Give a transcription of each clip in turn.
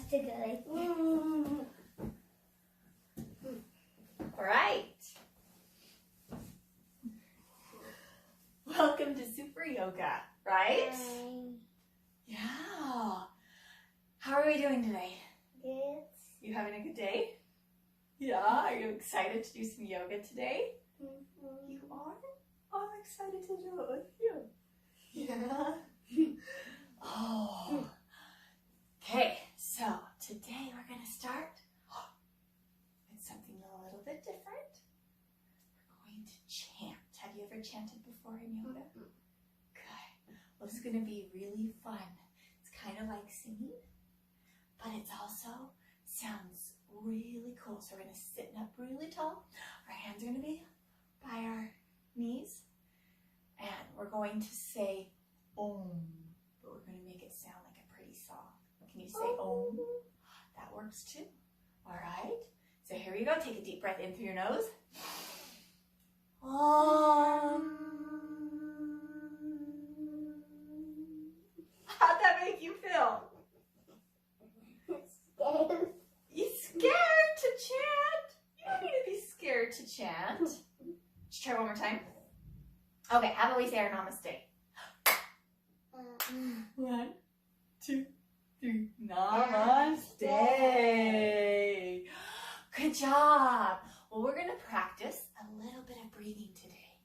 to go like All right. Welcome to Super Yoga, right? Yeah. How are we doing today? Good. You having a good day? Yeah. Are you excited to do some yoga today? You are? I'm excited to do it with you. Yeah. Oh. Okay, so today we're going to start with something a little bit different. We're going to chant. Have you ever chanted before in yoga? Good. Well, it's going to be really fun. It's kind of like singing, but it's also sounds really cool. So we're going to sit up really tall. Our hands are going to be by our knees, and we're going to say Om, but we're going to make it sound like a pretty song. Can you say Om? That works too. All right. So here we go. Take a deep breath in through your nose. Om. How'd that make you feel? Scared. You scared to chant? You don't need to be scared to chant. Let's try one more time. Okay, how about we say our namaste? 1, 2, 3. Namaste. Good job. Well, we're going to practice a little bit of breathing today.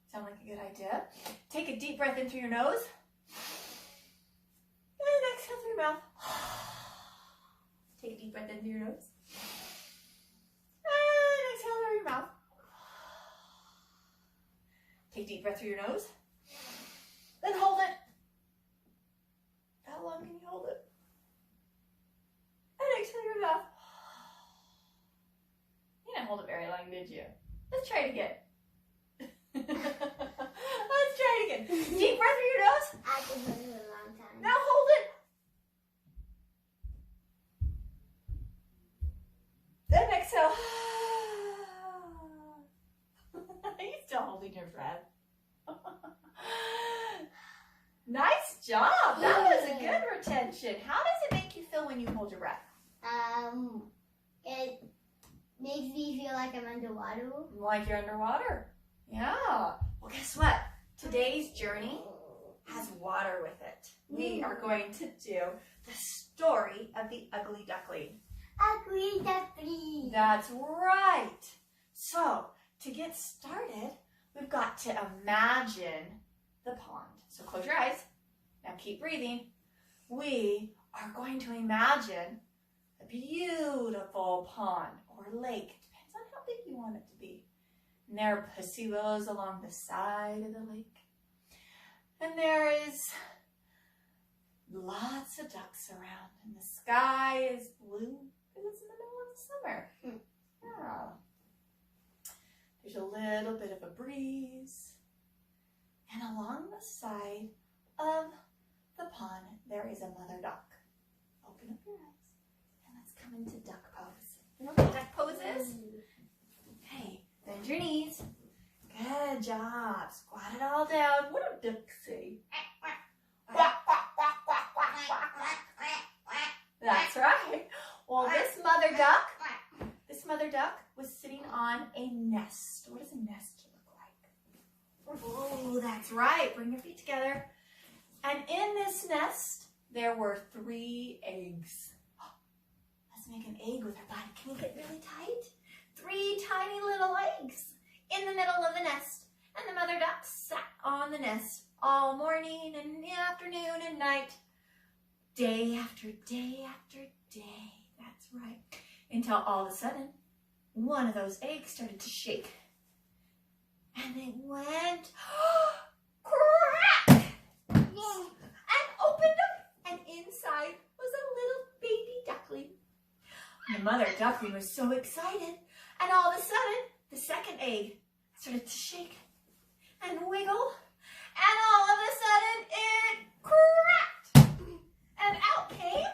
Sound like a good idea? Take a deep breath in through your nose. And exhale through your mouth. Take a deep breath in through your nose. And exhale through your mouth. Take a deep breath through your nose. Then hold it. How long can you hold it? And exhale your mouth. You didn't hold it very long, did you? Let's try it again. Let's try it again. Deep breath through your nose. I've been doing it a long time. Now hold it. Then exhale. Are you still holding your breath? Nice job. That was a good retention. How does it make you feel when you hold your breath? It makes me feel like I'm underwater. Like you're underwater. Yeah. Well, guess what? Today's journey has water with it. We are going to do the story of the ugly duckling. Ugly duckling. That's right. So, to get started, we've got to imagine the pond. So close your eyes. Now keep breathing. We are going to imagine a beautiful pond or lake. Depends on how big you want it to be. And there are pussy willows along the side of the lake. And there is lots of ducks around. And the sky is blue because it's in the middle of the summer. Yeah. There's a little bit of a breeze. And along the side of the pond, there is a mother duck. Open up your eyes. And let's come into duck pose. You know what duck pose is? Okay, bend your knees. Good job. Squat it all down. What do ducks say? That's right. Well, this mother duck was sitting on a nest. What does a nest look like? Oh, that's right. Bring your feet together. And in this nest, there were 3 eggs. Let's make an egg with our body. Can you get really tight? 3 tiny little eggs in the middle of the nest. And the mother duck sat on the nest all morning and afternoon and night. Day after day after day. That's right. Until all of a sudden, one of those eggs started to shake. And it went crack! And opened up. And inside was a little baby duckling. The mother duckling was so excited. And all of a sudden, the second egg started to shake and wiggle. And all of a sudden, it cracked. And out came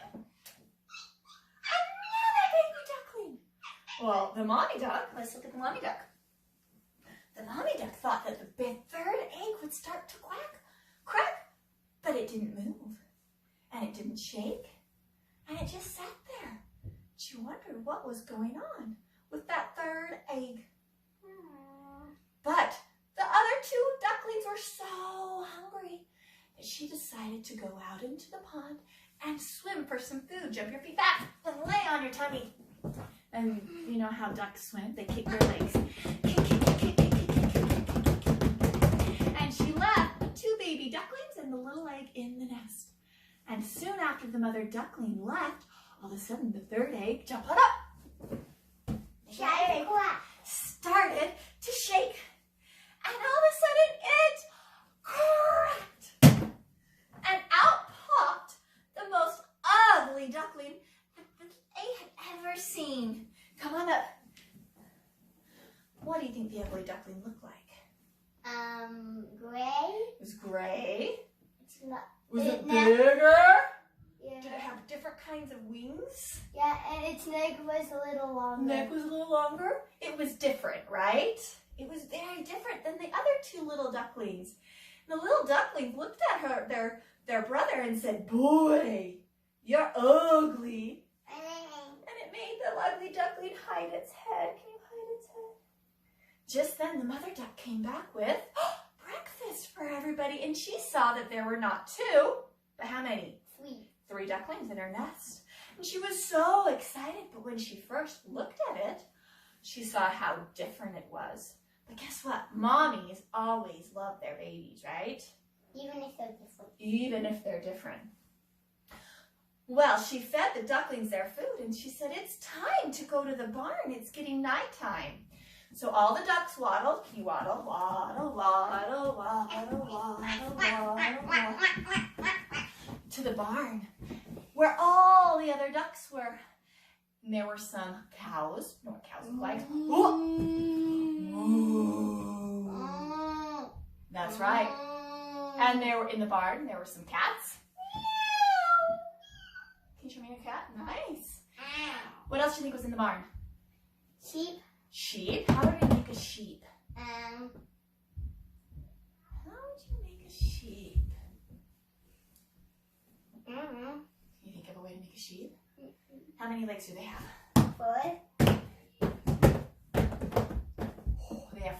another baby duckling. Well, the mommy duck, let's look at the mommy duck. The mommy duck thought that the third egg would start to crack, but it didn't move. And it didn't shake. And it just sat there. She wondered what was going on with that third egg. But the other two ducklings were so hungry that she decided to go out into the pond and swim for some food. Jump your feet back and lay on your tummy. And you know how ducks swim? They kick their legs. Kick, kick, kick, kick, kick, kick, kick, kick, kick, kick. And she left the two baby ducklings and the little egg in the nest. And soon after the mother duckling left, all of a sudden the third egg jumped up. The egg started to shake. And all of a sudden it cracked. And out popped the most ugly duckling that they had ever seen. Come on up. What do you think the ugly duckling looked like? Gray. It was gray. It's not. Was it bigger? Yeah. Did it have different kinds of wings? Yeah, and its neck was a little longer. Neck was a little longer. It was different, right? It was very different than the other two little ducklings. The little ducklings looked at their brother and said, "Boy, you're ugly." And it made the ugly duckling hide its head. Can you hide its head? Just then the mother duck came back with breakfast for everybody, and she saw that there were not two, but how many? Three ducklings in her nest. And she was so excited, but when she first looked at it, she saw how different it was. But guess what? Mommies always love their babies, right? Even if they're different. Even if they're different. Well, she fed the ducklings their food, and she said, "It's time to go to the barn. It's getting nighttime." So all the ducks waddled. Can you waddle? Waddle, waddle, waddle, waddle, waddle, waddle. To the barn, where all the other ducks were. And there were some cows. You know what cows look like? That's right. And there were in the barn, there were some cats. Can you show me your cat? Nice. What else do you think was in the barn? Sheep. Sheep? How would we make a sheep? How would you make a sheep? Can you think of a way to make a sheep? How many legs do they have? 4. Oh, they have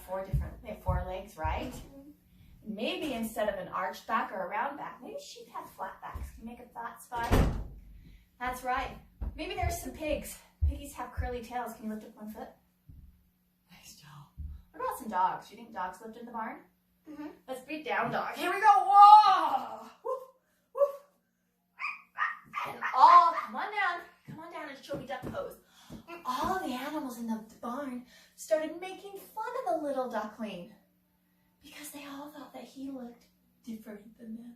four legs, right? Maybe instead of an arched back or a round back, maybe sheep have flat backs. Can you make a flat spine? That's right. Maybe there's some pigs. Piggies have curly tails. Can you lift up one foot? Nice job. What about some dogs? Do you think dogs lived in the barn? Let's beat down dog. Here we go. Whoa! Woof, woof. And all, come on down and show me duck pose. All the animals in the barn started making fun of the little duckling because they all thought that he looked different than them.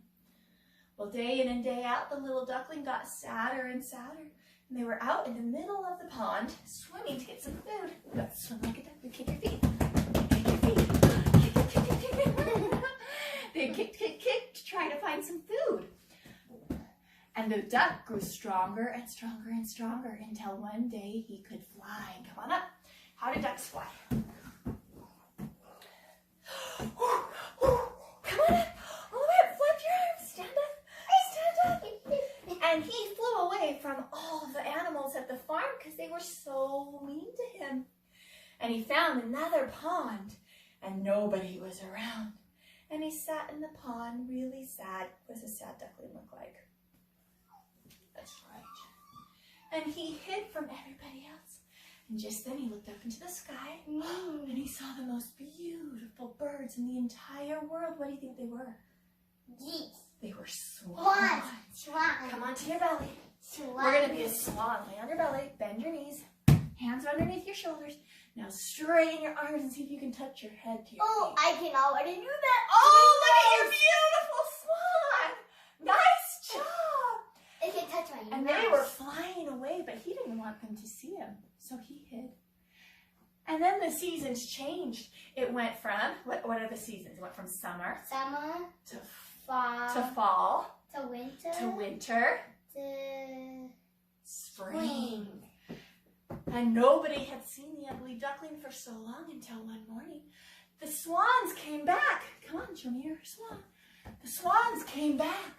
Well, day in and day out, the little duckling got sadder and sadder. And they were out in the middle of the pond swimming to get some food. Let's swim like a duck and kick your feet. Kick your feet. Kick, kick, kick, kick, kick. They kicked, kicked, kicked to try to find some food. And the duck grew stronger and stronger and stronger until one day he could fly. Come on up. How do ducks fly? Come on up. All the way up. Flap your arms. Stand up. Stand up. And he flew away from all the animals at the farm because they were so mean to him. And he found another pond and nobody was around. And he sat in the pond really sad. What does a sad duckling look like? That's right. And he hid from everybody else. And just then he looked up into the sky and he saw the most beautiful birds in the entire world. What do you think they were? Geese. They were swans. Swan. Come onto your belly. Swan. We're going to be a swan. Lay on your belly. Bend your knees. Hands underneath your shoulders. Now straighten your arms and see if you can touch your head to your Oh, feet. I can already do that. Oh, look at your beautiful swan. Nice job. It can touch my And nose. they were flying away, but he didn't want them to see him, so he hid. And then the seasons changed. It went from, what are the seasons? It went from summer Summer. to Fall. fall To winter. to winter, To spring. And nobody had seen the ugly duckling for so long until one morning the swans came back. Come on, show me your swan. The swans came back.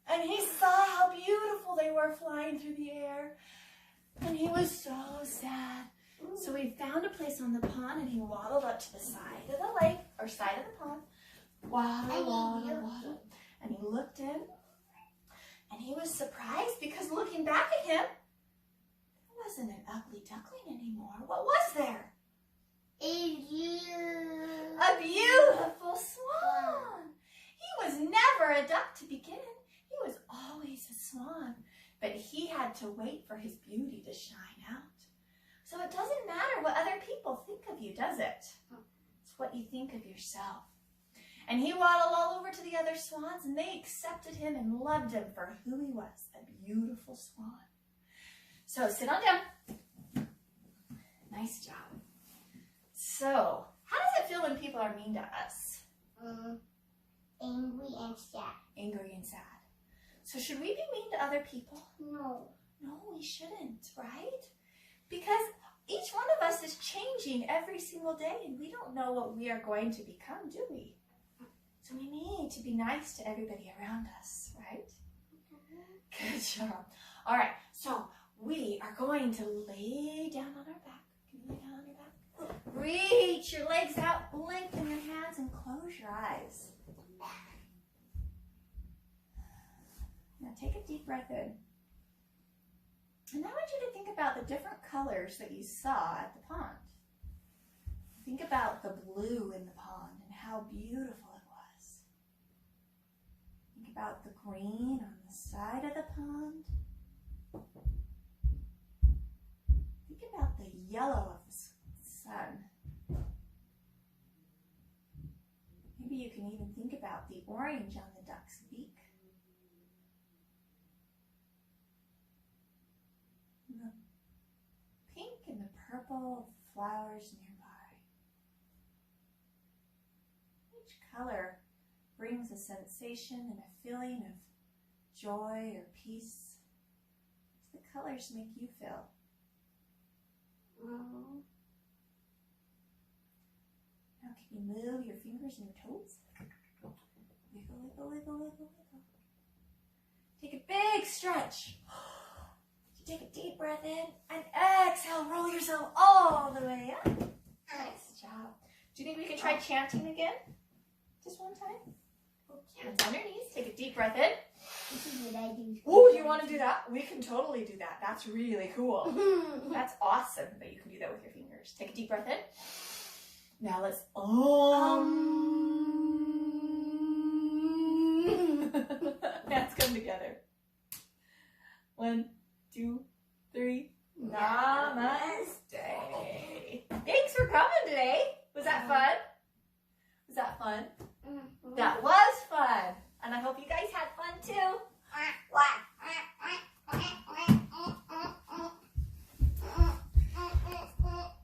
And he saw how beautiful they were flying through the air. And he was so sad. So he found a place on the pond and he waddled up to the side of the lake, or side of the pond. Waddle, waddle, waddle. And he looked in. And he was surprised because looking back at him, there wasn't an ugly duckling anymore. What was there? A beautiful swan. He was never a duck to begin. He was always a swan. But he had to wait for his beauty to shine out. So it doesn't matter what other people think of you, does it? It's what you think of yourself. And he waddled all over to the other swans, and they accepted him and loved him for who he was, a beautiful swan. So sit on down. Nice job. So, how does it feel when people are mean to us? Angry and sad. Angry and sad. So should we be mean to other people? No. No, we shouldn't, right? Because each one of us is changing every single day, and we don't know what we are going to become, do we? So we need to be nice to everybody around us, right? Good job. All right, so we are going to lay down on our back. Can you lay down on your back? Reach your legs out, lengthen your hands, and close your eyes. Now take a deep breath in. And I want you to think about the different colors that you saw at the pond. Think about the blue in the pond and how beautiful it was. Think about the green on the side of the pond. Think about the yellow of the sun. Maybe you can even think about the orange on the duck's beak. And the pink and the purple flowers nearby. Each color brings a sensation and a feeling of joy or peace. What do the colors make you feel? Now can you move your fingers and your toes? Wiggle, wiggle, wiggle, wiggle, wiggle. Take a big stretch. Take a deep breath in and exhale. Roll yourself all the way up. Nice job. Do you think we can try chanting again? Just one time? Hands on your knees. Take a deep breath in. This is what I do. Oh, you want to do that? We can totally do that. That's really cool. That's awesome that you can do that with your fingers. Take a deep breath in. Now let's Hands come together. 1, 2, 3. Namaste. Thanks for coming today. Was that fun? Was that fun? That was